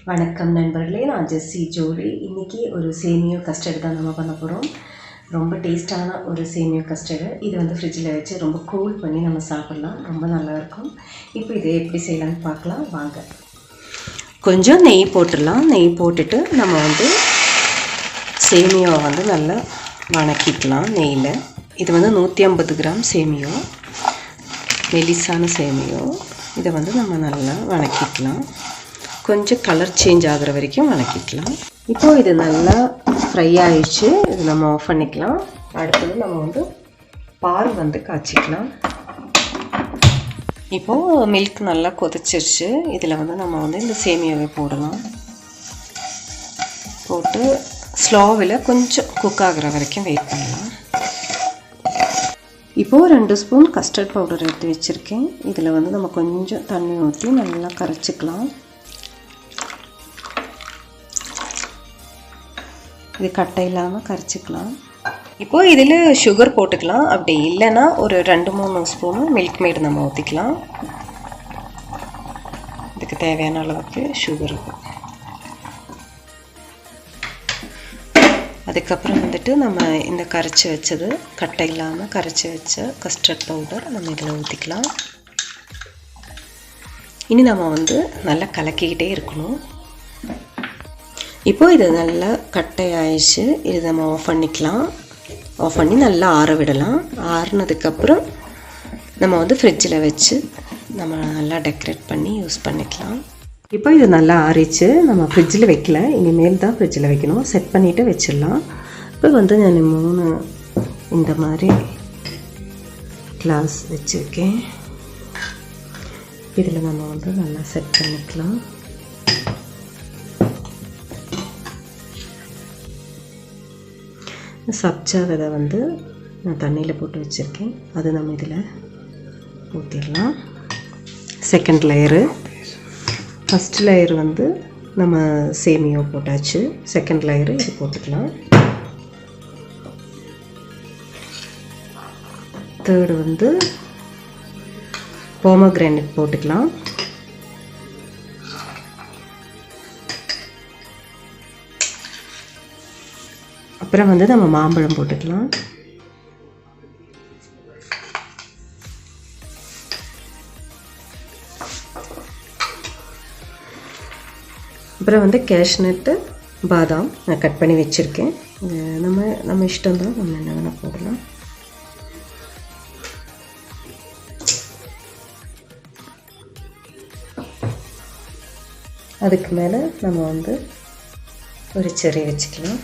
வணக்கம் நண்பர்களே, நான் ஜெஸ்ஸி ஜோடி. இன்றைக்கி ஒரு சேமியா கஸ்டர்டு தான் நம்ம பண்ண போகிறோம். ரொம்ப டேஸ்ட்டான ஒரு சேமியா கஸ்டர்டு. இது வந்து ஃப்ரிட்ஜில் வச்சு ரொம்ப கூல் பண்ணி நம்ம சாப்பிட்லாம். ரொம்ப நல்லாயிருக்கும். இப்போ இதை எப்படி செய்யலான்னு பார்க்கலாம் வாங்க. கொஞ்சம் நெய் போட்டுடலாம். நெய் போட்டுட்டு நம்ம வந்து சேமியாவை வந்து நல்லா வணக்கிக்கலாம் நெய்யில். இது வந்து 150 கிராம் சேமியா, மெலிசான சேமியா. இதை வந்து நம்ம நல்லா வணக்கிக்கலாம். கொஞ்சம் கலர் சேஞ்ச் ஆகிற வரைக்கும் வணக்கிக்கலாம். இப்போது இது நல்லா ஃப்ரை ஆகிடுச்சு. இது நம்ம ஆஃப் பண்ணிக்கலாம். அடுத்தது நம்ம வந்து பால் வந்து காய்ச்சிக்கலாம். இப்போது மில்க் நல்லா கொதிச்சிருச்சு. இதில் வந்து நம்ம வந்து இந்த சேமியாவை போடலாம். போட்டு ஸ்லோவில் கொஞ்சம் குக் ஆகிற வரைக்கும் வெயிட் பண்ணலாம். இப்போது 2 ஸ்பூன் கஸ்டர்ட் பவுடர் எடுத்து வச்சுருக்கேன். இதில் வந்து நம்ம கொஞ்சம் தண்ணி ஊற்றி நல்லா கரைச்சிக்கலாம். இது கட்டை இல்லாமல் கரைச்சிக்கலாம். இப்போது இதில் சுகர் போட்டுக்கலாம். அப்படி இல்லைன்னா ஒரு 2-3 ஸ்பூனு மில்க் மேட் நம்ம ஊற்றிக்கலாம். இதுக்கு தேவையான அளவுக்கு சுகர். அதுக்கப்புறம் வந்துட்டு நம்ம இந்த கரைச்சி வச்சது, கட்டை இல்லாமல் கரைச்சி வச்ச கஸ்டர்ட் பவுடர் நம்ம இதில் ஊற்றிக்கலாம். இனி நம்ம வந்து நல்லா கலக்கிக்கிட்டே இருக்கணும். இப்போது இது நல்லா கட்டை ஆயிடுச்சு. இது நம்ம ஆஃப் பண்ணிக்கலாம். ஆஃப் பண்ணி நல்லா ஆற விடலாம். ஆறுனதுக்கப்புறம் நம்ம வந்து ஃப்ரிட்ஜில் வச்சு நம்ம நல்லா டெக்கரேட் பண்ணி யூஸ் பண்ணிக்கலாம். இப்போ இது நல்லா ஆறிச்சு. நம்ம ஃப்ரிட்ஜில் வைக்கல, இனிமேல் தான் ஃப்ரிட்ஜில் வைக்கணும். செட் பண்ணிவிட்டு வச்சிடலாம். இப்போ வந்து நான் 3 இந்த மாதிரி கிளாஸ் வச்சுருக்கேன். இதில் நம்ம வந்து நல்லா செட் பண்ணிக்கலாம். சப்ஜா விதை வந்து நான் தண்ணியில் போட்டு வச்சுருக்கேன். அது நம்ம இதில் ஊற்றிடலாம். Second layer. ஃபஸ்ட் லேயர் வந்து நம்ம சேமியா போட்டாச்சு. செகண்ட் லேயரு இது போட்டுக்கலாம். தேர்டு வந்து போமோகிரானேட் போட்டுக்கலாம். அப்புறம் வந்து நம்ம மாம்பழம் போட்டுக்கலாம். அப்புறம் வந்து கேஷ்நட்டு, பாதாம் நான் கட் பண்ணி வச்சுருக்கேன். நம்ம இஷ்டம் தான், நம்ம என்ன வேணால் போடலாம். அதுக்கு மேலே நம்ம வந்து ஒரு செர்ரி வச்சுக்கலாம்.